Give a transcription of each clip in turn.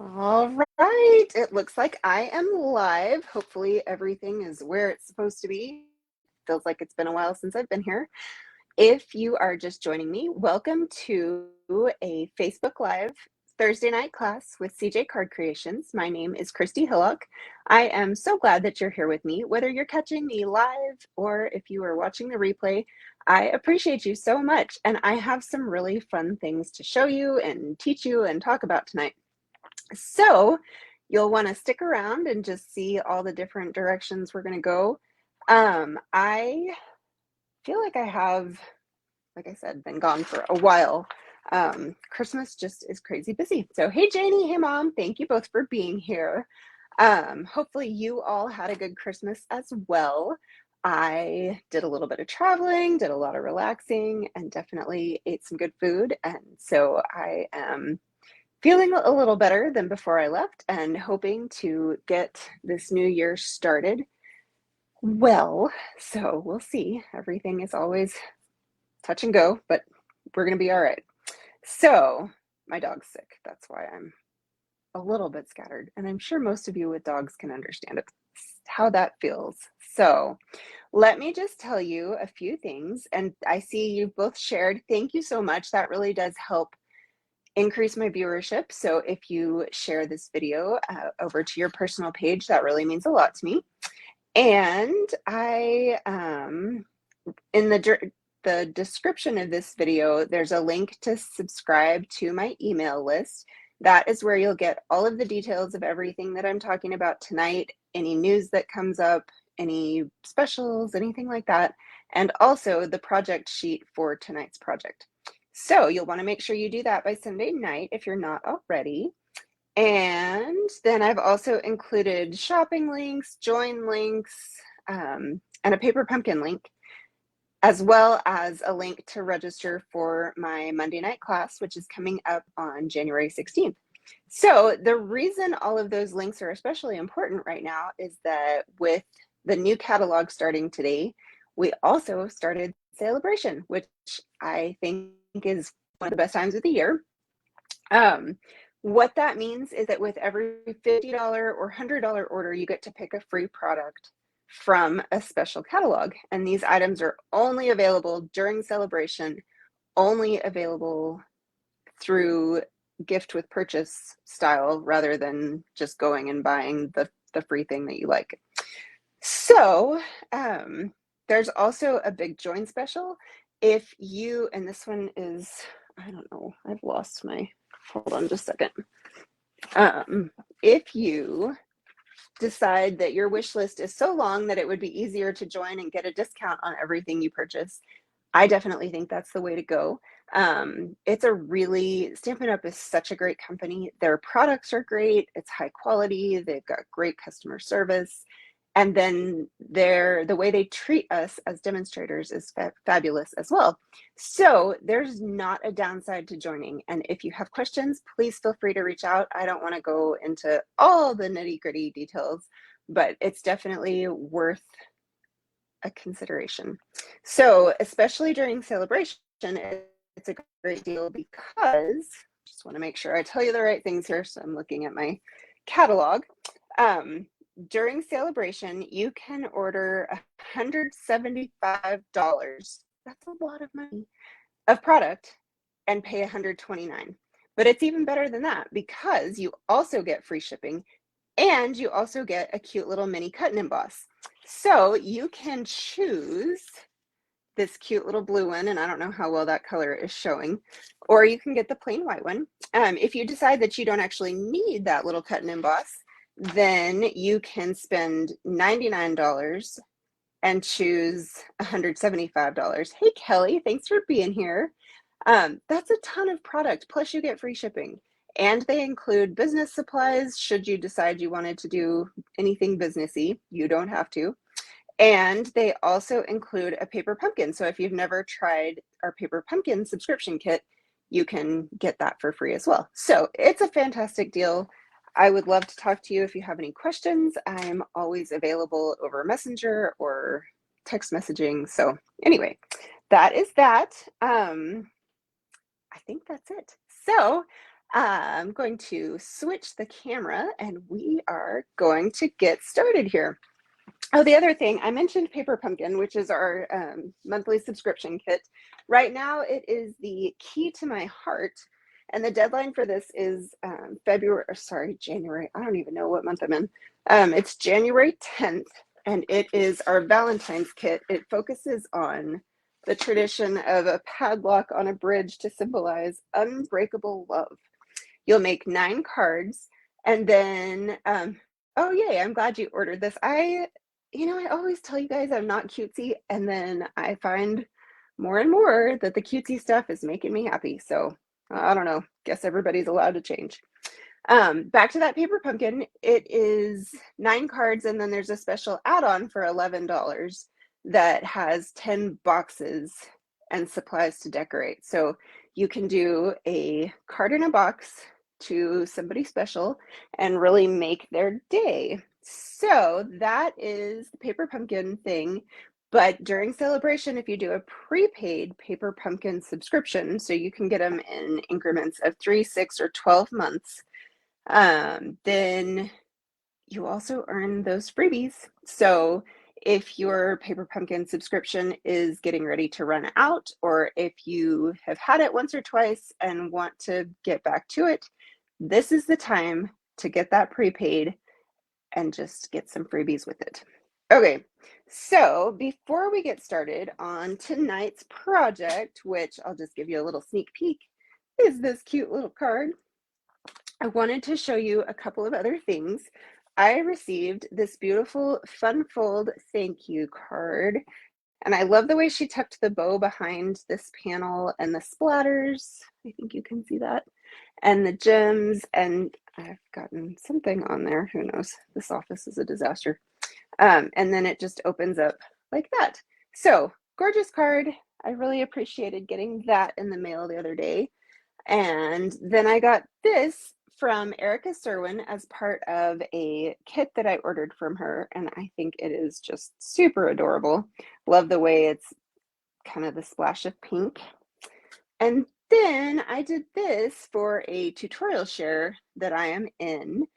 All right, it looks like I am live. Hopefully everything is where it's supposed to be. Feels like it's been a while since I've been here. If you are just joining me, welcome to a Facebook Live Thursday night class with CJ Card Creations. My name is Christy Hillock. I am so glad that you're here with me, whether you're catching me live or if you are watching the replay. I appreciate you so much, and I have some really fun things to show you and teach you and talk about tonight. So you'll want to stick around and just see all the different directions we're going to go. I feel like I have, like I said, been gone for a while. Christmas just is crazy busy. So, hey, Janie, hey, Mom, thank you both for being here. Hopefully you all had a good Christmas as well. I did a little bit of traveling, did a lot of relaxing, and definitely ate some good food. And so I am feeling a little better than before I left and hoping to get this new year started well. So we'll see. Everything is always touch and go, but we're going to be all right. So my dog's sick. That's why I'm a little bit scattered. And I'm sure most of you with dogs can understand it, how that feels. So let me just tell you a few things. And I see you've both shared. Thank you so much. That really does help increase my viewership. So if you share this video over to your personal page, that really means a lot to me. And I, in the description of this video, there's a link to subscribe to my email list. That is where you'll get all of the details of everything that I'm talking about tonight, any news that comes up, any specials, anything like that, and also the project sheet for tonight's project. So you'll want to make sure you do that by Sunday night if you're not already. And then I've also included shopping links, join links, and a paper pumpkin link, as well as a link to register for my Monday night class, which is coming up on January 16th. So the reason all of those links are especially important right now is that with the new catalog starting today, we also started Saleabration, which I think is one of the best times of the year. What that means is that with every $50 or $100 order, you get to pick a free product from a special catalog. And these items are only available during Saleabration, only available through gift with purchase style rather than just going and buying the free thing that you like. So there's also a big join special. If you, and this one is, I don't know, I've lost my, hold on just a second. If you decide that your wish list is so long that it would be easier to join and get a discount on everything you purchase, I definitely think that's the way to go. It's a really, Stampin' Up! Is such a great company. Their products are great. It's high quality. They've got great customer service. And then the way they treat us as demonstrators is fabulous as well. So there's not a downside to joining. And if you have questions, please feel free to reach out. I don't want to go into all the nitty-gritty details, but it's definitely worth a consideration. So especially during Saleabration, it's a great deal because, just want to make sure I tell you the right things here. So I'm looking at my catalog. During Saleabration, you can order $175. That's a lot of money of product and pay $129. But it's even better than that because you also get free shipping and you also get a cute little mini cut and emboss. So you can choose this cute little blue one, and I don't know how well that color is showing, or you can get the plain white one. If you decide that you don't actually need that little cut and emboss, then you can spend $99 and choose $175. Hey, Kelly, thanks for being here. That's a ton of product, plus you get free shipping. And they include business supplies should you decide you wanted to do anything businessy. You don't have to. And they also include a paper pumpkin. So if you've never tried our paper pumpkin subscription kit, you can get that for free as well. So it's a fantastic deal. I would love to talk to you if you have any questions. I'm always available over Messenger or text messaging. So anyway, that is that. I think that's it. So I'm going to switch the camera and we are going to get started here. Oh, the other thing, I mentioned Paper Pumpkin, which is our monthly subscription kit. Right now, it is the key to my heart. And the deadline for this is January. I don't even know what month I'm in. It's January 10th, and it is our Valentine's kit. It focuses on the tradition of a padlock on a bridge to symbolize unbreakable love. You'll make 9 cards, and then, oh, yay, I'm glad you ordered this. I always tell you guys I'm not cutesy, and then I find more and more that the cutesy stuff is making me happy. So I don't know. Guess everybody's allowed to change. Back to that Paper Pumpkin. It is 9 cards, and then there's a special add-on for $11 that has 10 boxes and supplies to decorate. So you can do a card in a box to somebody special and really make their day. So that is the Paper Pumpkin thing. But during Saleabration, if you do a prepaid Paper Pumpkin subscription, so you can get them in increments of 3, 6, or 12 months, then you also earn those freebies. So if your Paper Pumpkin subscription is getting ready to run out, or if you have had it once or twice and want to get back to it, this is the time to get that prepaid and just get some freebies with it. Okay, so before we get started on tonight's project, which I'll just give you a little sneak peek, is this cute little card. I wanted to show you a couple of other things. I received this beautiful Fun Fold thank you card, and I love the way she tucked the bow behind this panel and the splatters. I think you can see that. And the gems, and I've gotten something on there. Who knows? This office is a disaster. And then it just opens up like that. So gorgeous card. I really appreciated getting that in the mail the other day. And then I got this from Erica Serwin as part of a kit that I ordered from her. And I think it is just super adorable. Love the way it's kind of the splash of pink. And then I did this for a tutorial share that I am in.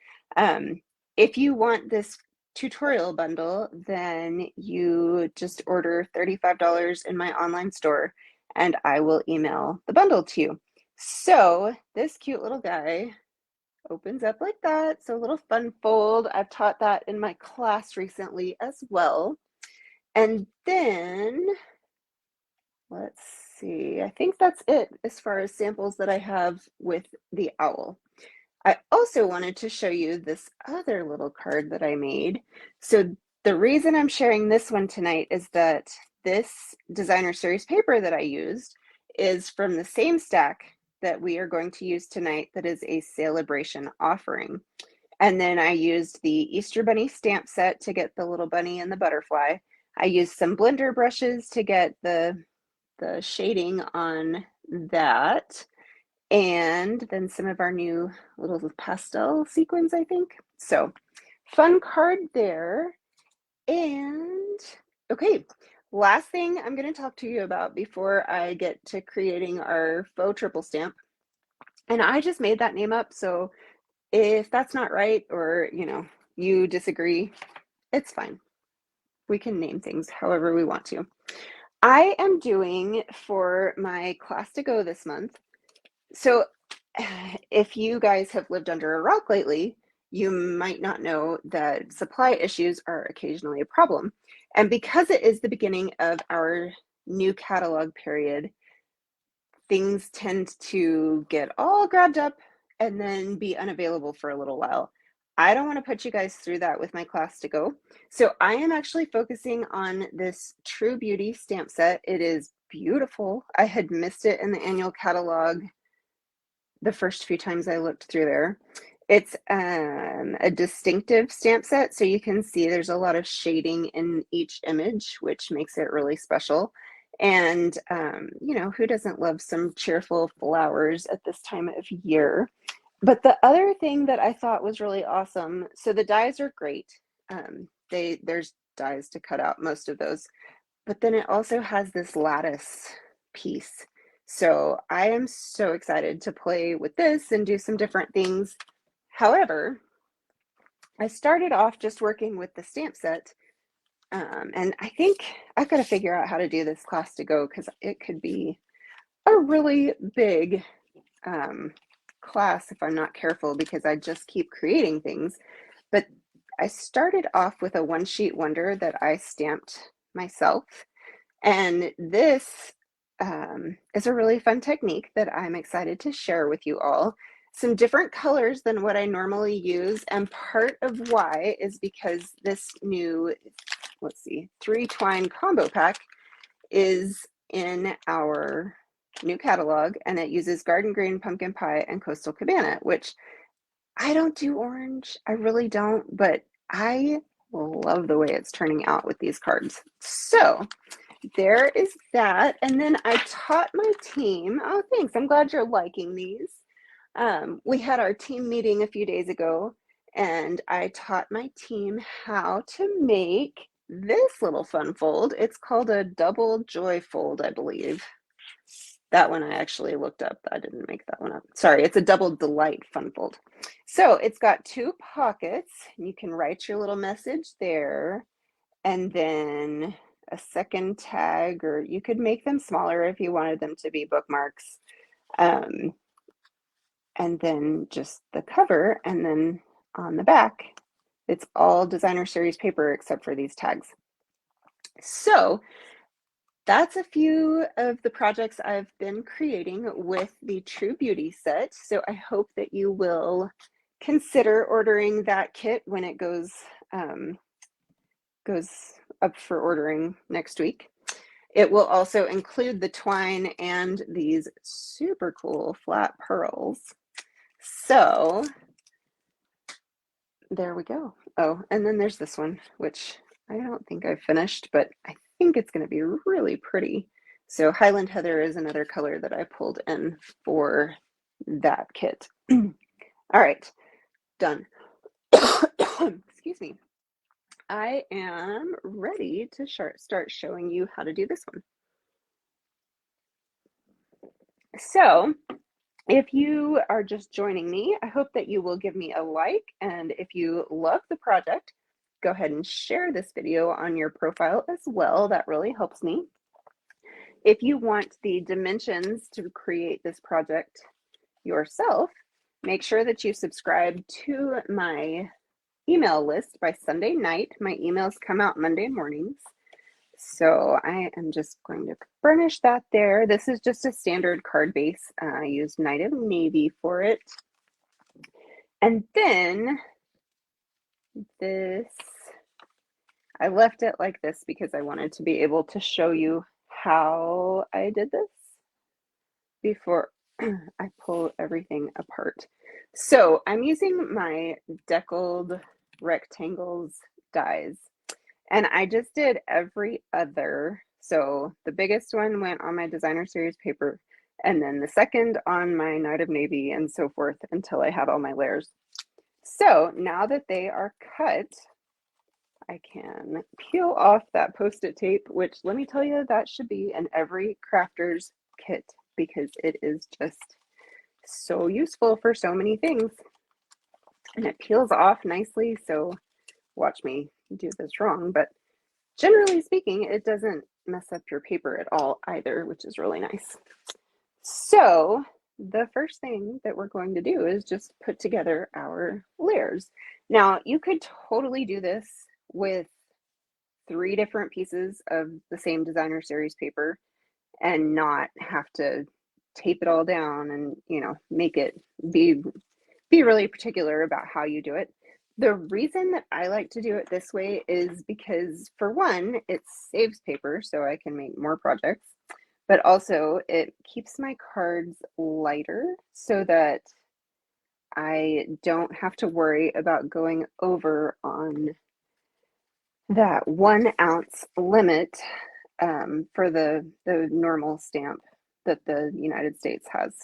If you want this tutorial bundle, then you just order $35 in my online store and I will email the bundle to you. So this cute little guy opens up like that. So a little fun fold. I've taught that in my class recently as well. And then let's see, I think that's it as far as samples that I have with the owl. I also wanted to show you this other little card that I made. So the reason I'm sharing this one tonight is that this designer series paper that I used is from the same stack that we are going to use tonight that is a Saleabration offering. And then I used the Easter Bunny stamp set to get the little bunny and the butterfly. I used some blender brushes to get the shading on that. And then some of our new little pastel sequins, I think. So fun card there. And okay, last thing I'm going to talk to you about before I get to creating our faux triple stamp. And I just made that name up. So if that's not right, or you disagree, it's fine. We can name things however we want to. I am doing for my class to go this month. So if you guys have lived under a rock lately, you might not know that supply issues are occasionally a problem. And because it is the beginning of our new catalog period, things tend to get all grabbed up and then be unavailable for a little while. I don't want to put you guys through that with my class to go. So I am actually focusing on this True Beauty stamp set. It is beautiful. I had missed it in the annual catalog the first few times I looked through there. It's a distinctive stamp set, so you can see there's a lot of shading in each image, which makes it really special. And who doesn't love some cheerful flowers at this time of year? But the other thing that I thought was really awesome, so the dies are great. There's dies to cut out most of those, but then it also has this lattice piece. So I am so excited to play with this and do some different things. However, I started off just working with the stamp set, and I think I've got to figure out how to do this class to go because it could be a really big class if I'm not careful, because I just keep creating things. But I started off with a one sheet wonder that I stamped myself. And this is a really fun technique that I'm excited to share with you all. Some different colors than what I normally use. And part of why is because this new, let's see, 3-twine combo pack is in our new catalog, and it uses Garden Green, Pumpkin Pie, and Coastal Cabana, which I don't do orange. I really don't, but I love the way it's turning out with these cards. So there is that. And then I taught my team, oh, thanks. I'm glad you're liking these. We had our team meeting a few days ago, and I taught my team how to make this little fun fold. It's called a double joy fold, I believe. That one I actually looked up. I didn't make that one up. Sorry, it's a double delight fun fold. So it's got 2 pockets. You can write your little message there, and then a second tag, or you could make them smaller if you wanted them to be bookmarks. And then just the cover, and then on the back, it's all designer series paper except for these tags. So that's a few of the projects I've been creating with the True Beauty set. So I hope that you will consider ordering that kit when it goes up for ordering next week. It will also include the twine and these super cool flat pearls. So there we go. Oh, and then there's this one, which I don't think I've finished, but I think it's going to be really pretty. So Highland Heather is another color that I pulled in for that kit. All right, done. Excuse me. I am ready to start showing you how to do this one. So if you are just joining me, I hope that you will give me a like, and if you love the project, go ahead and share this video on your profile as well. That really helps me. If you want the dimensions to create this project yourself, make sure that you subscribe to my email list by Sunday night. My emails come out Monday mornings. So I am just going to burnish that there. This is just a standard card base. I used Night of Navy for it. And then this, I left it like this because I wanted to be able to show you how I did this before I pull everything apart. So I'm using my Deckled Rectangles Dies. And I just did every other. So the biggest one went on my designer series paper, and then the second on my Night of Navy, and so forth until I had all my layers. So now that they are cut, I can peel off that Post-it tape, which, let me tell you, that should be in every crafter's kit because it is just so useful for so many things. And it peels off nicely, so watch me do this wrong, but generally speaking, it doesn't mess up your paper at all either, which is really nice. So the first thing that we're going to do is just put together our layers. Now, you could totally do this with 3 different pieces of the same designer series paper and not have to tape it all down and, make it be really particular about how you do it. The reason that I like to do it this way is because, for one, it saves paper so I can make more projects, but also it keeps my cards lighter so that I don't have to worry about going over on that 1 ounce limit for the normal stamp that the United States has.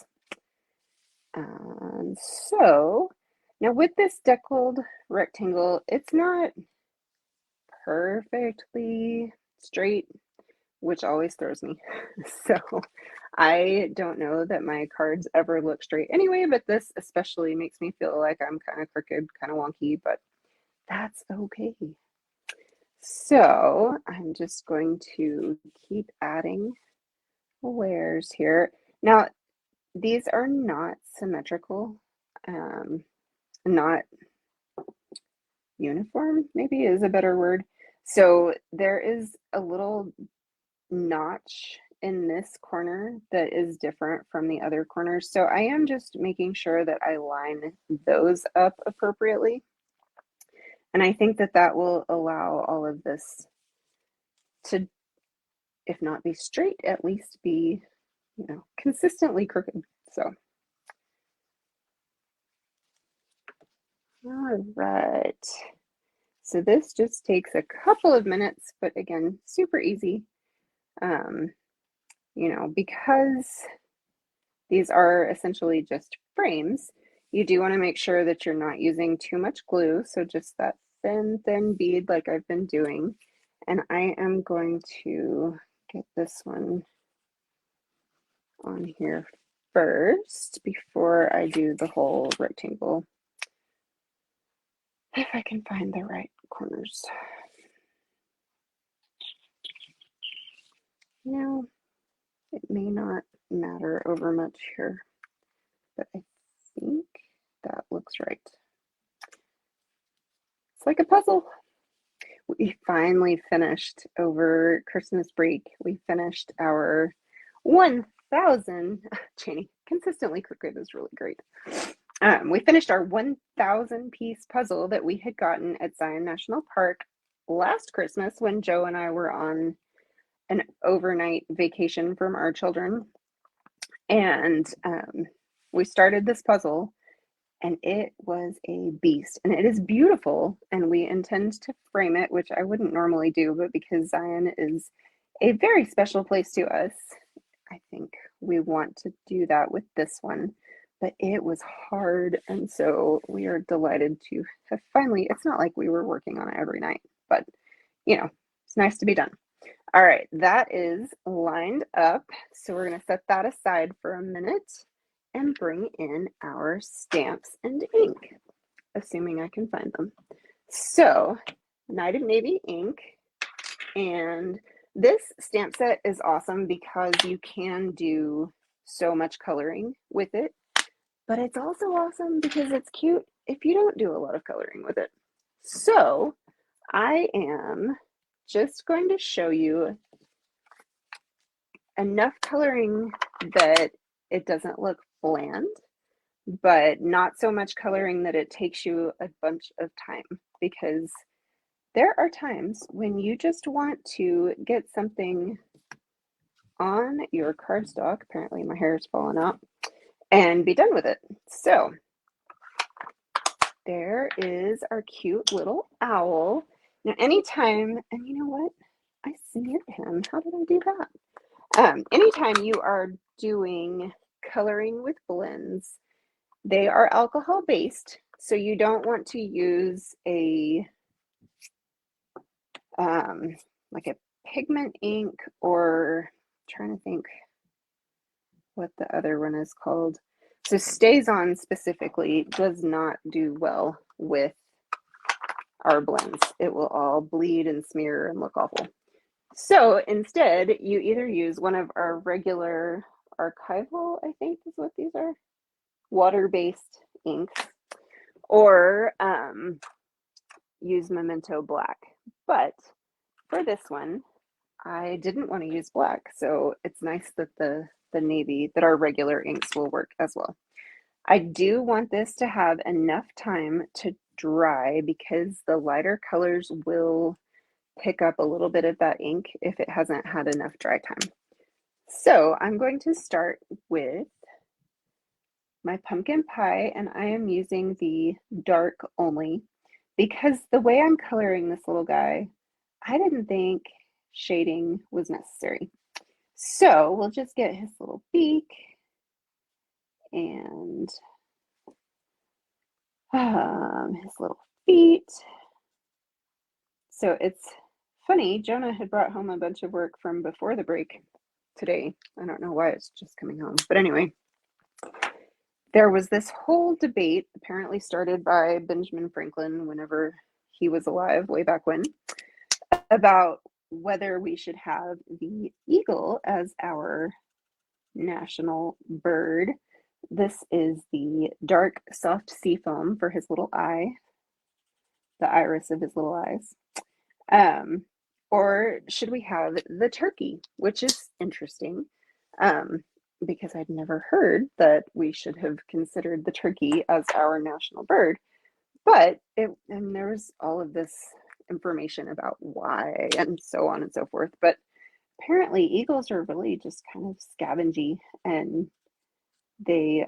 And so now with this deckled rectangle, it's not perfectly straight, which always throws me. So I don't know that my cards ever look straight anyway, but this especially makes me feel like I'm kind of crooked, kind of wonky, but that's okay. So I'm just going to keep adding layers here. Now, these are not symmetrical, not uniform, maybe is a better word. So there is a little notch in this corner that is different from the other corners. So I am just making sure that I line those up appropriately. And I think that that will allow all of this to, if not be straight, at least be, consistently crooked. So, all right. So this just takes a couple of minutes, but again, super easy. Because these are essentially just frames, you do want to make sure that you're not using too much glue. So just that thin bead like I've been doing. And I am going to get this one on here first before I do the whole rectangle. If I can find the right corners. Now, it may not matter over much here, but I think that looks right. It's like a puzzle. We finally finished over Christmas break. We finished our 1,000, Cheney, consistently crooked is really great. We finished our 1,000 piece puzzle that we had gotten at Zion National Park last Christmas when Joe and I were on an overnight vacation from our children. And we started this puzzle and it was a beast and it is beautiful and we intend to frame it, which I wouldn't normally do, but because Zion is a very special place to us, I think we want to do that with this one. But it was hard, and so we are delighted to have finally, it's not like we were working on it every night, but it's nice to be done. All right, that is lined up. So we're going to set that aside for a minute and bring in our stamps and ink, assuming I can find them. So, Night of Navy ink, and this stamp set is awesome because you can do so much coloring with it, but it's also awesome because it's cute if you don't do a lot of coloring with it. So, I am just going to show you enough coloring that it doesn't look bland, but not so much coloring that it takes you a bunch of time, because there are times when you just want to get something on your cardstock, apparently my hair is falling out, and be done with it. So there is our cute little owl. Now anytime, and you know what? I smeared him. How did I do that? Anytime you are doing coloring with blends, they are alcohol based, so you don't want to use a like a pigment ink, or I'm trying to think what the other one is called. So StazOn specifically does not do well with our blends. It will all bleed and smear and look awful. So instead, you either use one of our regular archival, I think is what these are, water-based inks, or use Memento Black. But for this one, I didn't want to use black, so it's nice that the navy, that our regular inks will work as well. I do want this to have enough time to dry because the lighter colors will pick up a little bit of that ink if it hasn't had enough dry time. So I'm going to start with my pumpkin pie, and I am using the dark only because the way I'm coloring this little guy, I didn't think shading was necessary. So we'll just get his little beak and his little feet. So it's funny, Jonah had brought home a bunch of work from before the break today. I don't know why it's just coming home. But anyway, there was this whole debate, apparently started by Benjamin Franklin whenever he was alive, way back when, about whether we should have the eagle as our national bird. This is the dark, soft sea foam for his little eye, the iris of his little eyes. Or should we have the turkey, which is interesting because I'd never heard that we should have considered the turkey as our national bird. But and there was all of this information about why and so on and so forth. But apparently, eagles are really just kind of scavengy and they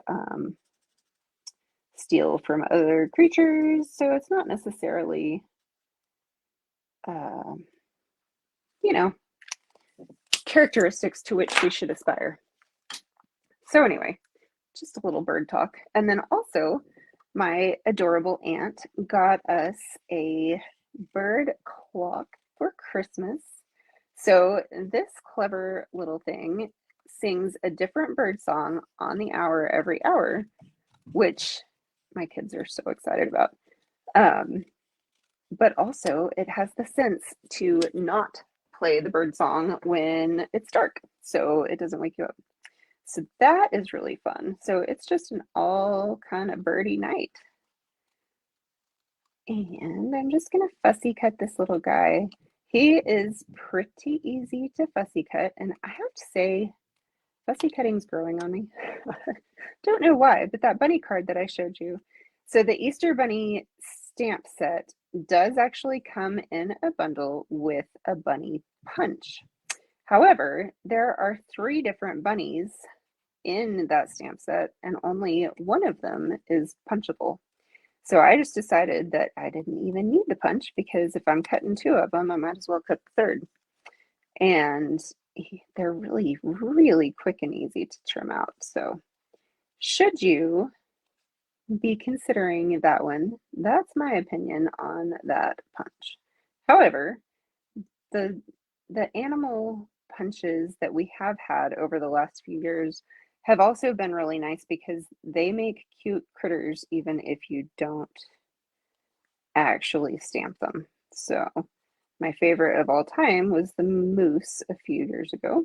steal from other creatures. So it's not necessarily, uh, you know, characteristics to which we should aspire. So, anyway, just a little bird talk. And then also, my adorable aunt got us a bird clock for Christmas. So, this clever little thing sings a different bird song on the hour every hour, which my kids are so excited about. But also, it has the sense to not play the bird song when it's dark, so it doesn't wake you up. So that is really fun. So it's just an all kind of birdie night. And I'm just going to fussy cut this little guy. He is pretty easy to fussy cut. And I have to say, fussy cutting's growing on me. Don't know why, but that bunny card that I showed you. So the Easter Bunny stamp set does actually come in a bundle with a bunny punch. However, there are 3 different bunnies in that stamp set, and only one of them is punchable. So I just decided that I didn't even need the punch because if I'm cutting 2 of them, I might as well cut the 3rd. And they're really, really quick and easy to trim out. So should you be considering that one, that's my opinion on that punch. However, the animal punches that we have had over the last few years have also been really nice because they make cute critters even if you don't actually stamp them. So my favorite of all time was the moose a few years ago.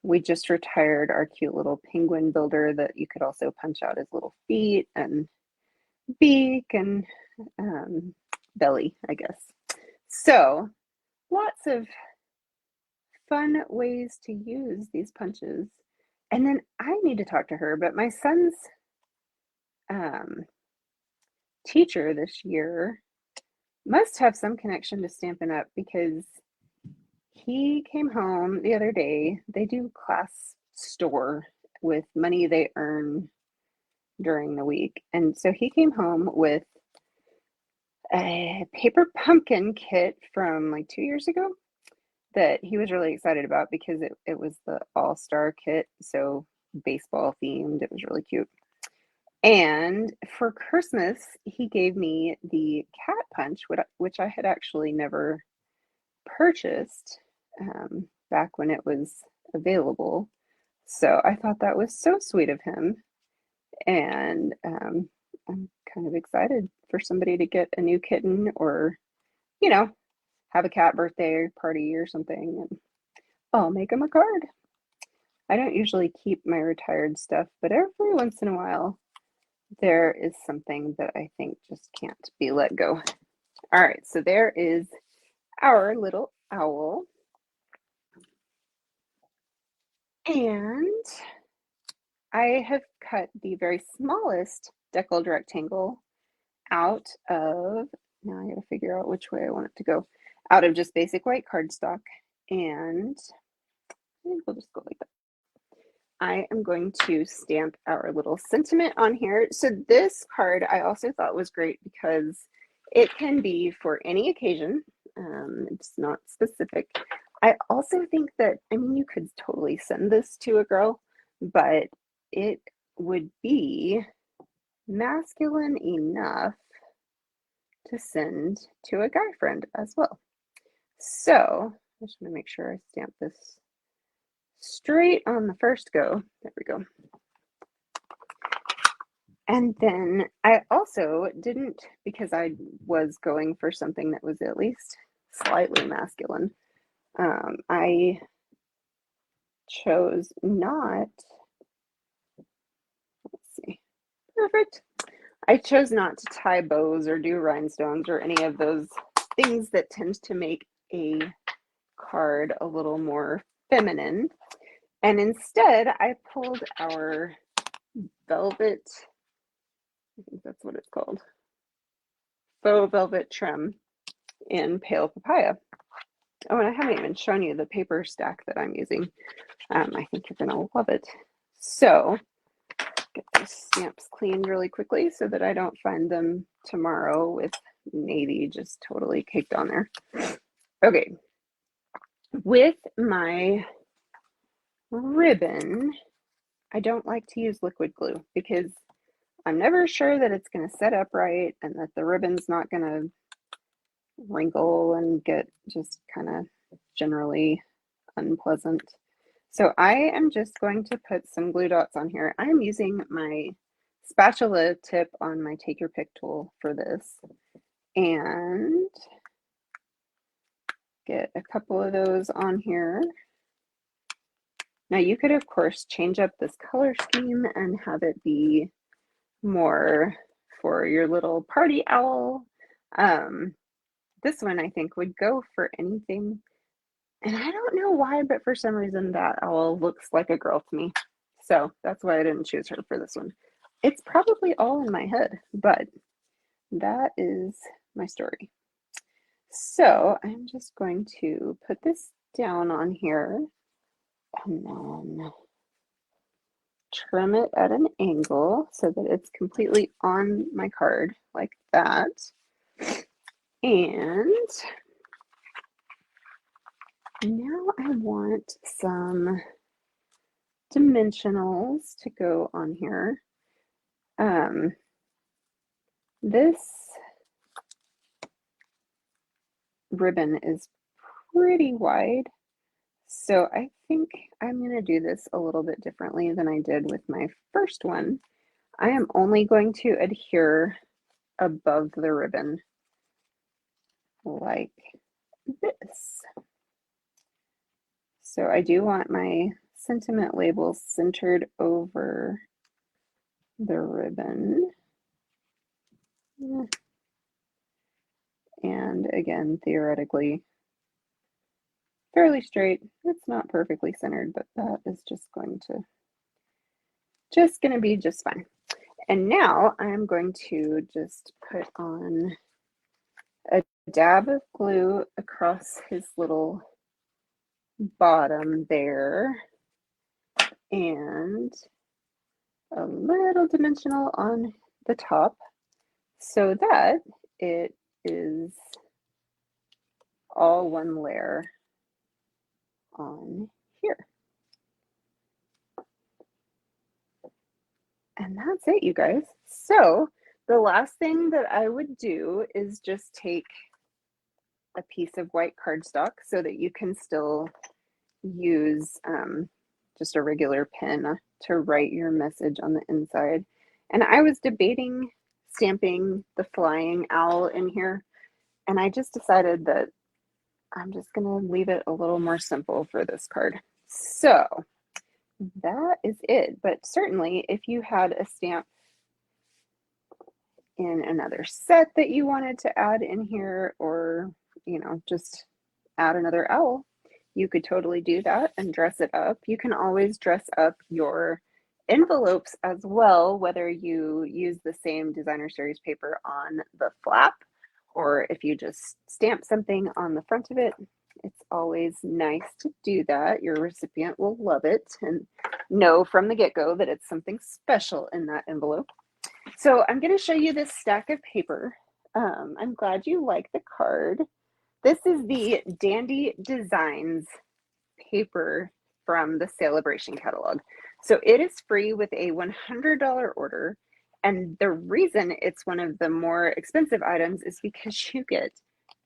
We just retired our cute little penguin builder that you could also punch out his little feet and beak and belly, I guess. So lots of fun ways to use these punches. And then I need to talk to her, but my son's teacher this year must have some connection to Stampin' Up because he came home the other day. They do class store with money they earn during the week. And so he came home with a paper pumpkin kit from like 2 years ago that he was really excited about because it was the all-star kit, so baseball themed. It was really cute. And for Christmas, he gave me the cat punch, which I had actually never purchased back when it was available. So I thought that was so sweet of him. And I'm kind of excited for somebody to get a new kitten or, you know, have a cat birthday party or something. And I'll make him a card. I don't usually keep my retired stuff, but every once in a while, there is something that I think just can't be let go. All right, so there is our little owl. And I have cut the very smallest deckled rectangle out of, now I gotta figure out which way I want it to go, out of just basic white cardstock. And I think we'll just go like that. I am going to stamp our little sentiment on here. So this card I also thought was great because it can be for any occasion. It's not specific. I also think that, I mean, you could totally send this to a girl, but it would be masculine enough to send to a guy friend as well. So I just want to make sure I stamp this straight on the first go. There we go. And then I also didn't, because I was going for something that was at least slightly masculine, I chose not, let's see, perfect. I chose not to tie bows or do rhinestones or any of those things that tend to make a card a little more feminine. And instead, I pulled our velvet, I think that's what it's called, faux velvet trim in Pale Papaya. Oh, and I haven't even shown you the paper stack that I'm using. I think you're going to love it. So, get these stamps cleaned really quickly so that I don't find them tomorrow with navy just totally caked on there. Okay, with my ribbon, I don't like to use liquid glue because I'm never sure that it's going to set up right and that the ribbon's not going to wrinkle and get just kind of generally unpleasant. So I am just going to put some glue dots on here. I'm using my spatula tip on my Take Your Pick tool for this, and get a couple of those on here. Now you could of course change up this color scheme and have it be more for your little party owl. This one I think would go for anything. And I don't know why, but for some reason that owl looks like a girl to me. So that's why I didn't choose her for this one. It's probably all in my head, but that is my story. So I'm just going to put this down on here and then trim it at an angle so that it's completely on my card like that. And now I want some dimensionals to go on here. This ribbon is pretty wide, so I think I'm going to do this a little bit differently than I did with my first one. I am only going to adhere above the ribbon like this. So I do want my sentiment labels centered over the ribbon. And again, theoretically, fairly straight. It's not perfectly centered, but that is just going to be just fine. And now I'm going to just put on a dab of glue across his little bottom there and a little dimensional on the top so that it is all one layer on here. And that's it, you guys. So the last thing that I would do is just take a piece of white cardstock so that you can still use just a regular pen to write your message on the inside. And I was debating stamping the flying owl in here, and I just decided that I'm just going to leave it a little more simple for this card. So that is it. But certainly if you had a stamp in another set that you wanted to add in here, or just add another owl, you could totally do that and dress it up. You can always dress up your envelopes as well, whether you use the same designer series paper on the flap or if you just stamp something on the front of it. It's always nice to do that. Your recipient will love it and know from the get-go that it's something special in that envelope. So I'm going to show you this stack of paper. I'm glad you like the card. This is the Dandy Designs paper from the Saleabration catalog. So it is free with a $100 order. And the reason it's one of the more expensive items is because you get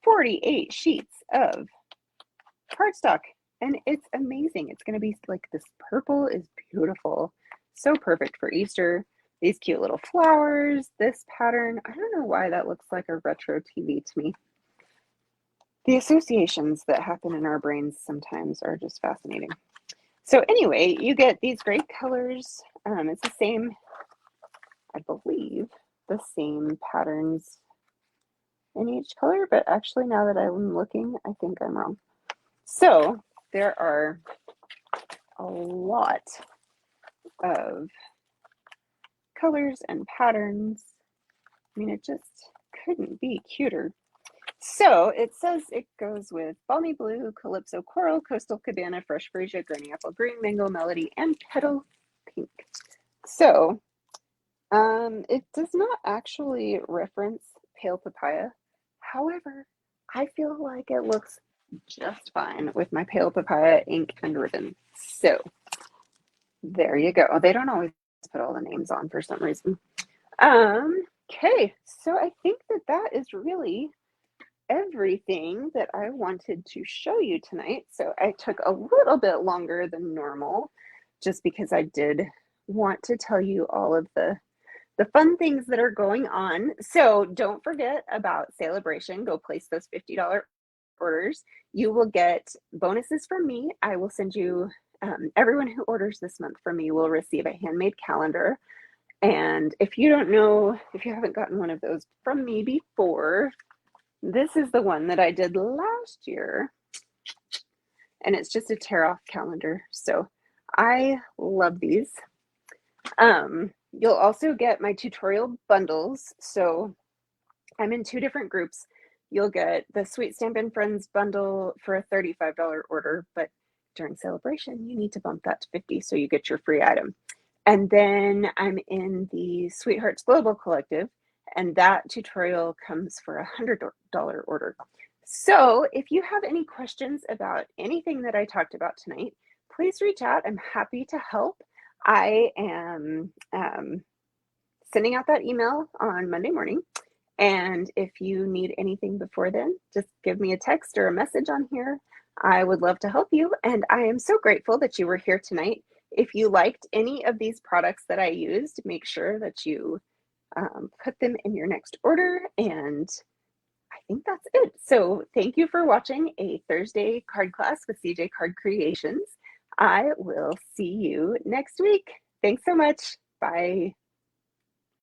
48 sheets of cardstock. and it's amazing. It's going to be like this purple is beautiful. So perfect for Easter. These cute little flowers, this pattern. I don't know why that looks like a retro TV to me. The associations that happen in our brains sometimes are just fascinating. So anyway, you get these great colors. It's the same, I believe, the same patterns in each color, but actually now that I'm looking, I think I'm wrong. So there are a lot of colors and patterns. I mean, it just couldn't be cuter. So it says it goes with Balmy Blue, Calypso Coral, Coastal Cabana, Fresh Freesia, Granny Apple Green, Mango Melody, and Petal Pink. So it does not actually reference Pale Papaya. However, I feel like it looks just fine with my Pale Papaya ink and ribbon. So there you go. They don't always put all the names on for some reason. Okay, so I think that is really everything that I wanted to show you tonight. So I took a little bit longer than normal just because I did want to tell you all of the fun things that are going on. So don't forget about Saleabration. Go place those $50 orders. You will get bonuses from me. I will send you, everyone who orders this month from me will receive a handmade calendar. And if you don't know, if you haven't gotten one of those from me before, this is the one that I did last year. And it's just a tear off calendar. So I love these. You'll also get my tutorial bundles. So I'm in 2 different groups. You'll get the Sweet Stampin' Friends bundle for a $35 order, but during Saleabration, you need to bump that to 50 so you get your free item. And then I'm in the Sweethearts Global Collective, and that tutorial comes for a $100 order. So if you have any questions about anything that I talked about tonight, please reach out. I'm happy to help. I am sending out that email on Monday morning. And if you need anything before then, just give me a text or a message on here. I would love to help you. And I am so grateful that you were here tonight. If you liked any of these products that I used, make sure that you put them in your next order. And I think that's it. So thank you for watching a Thursday card class with CJ Card Creations. I will see you next week. Thanks so much. Bye.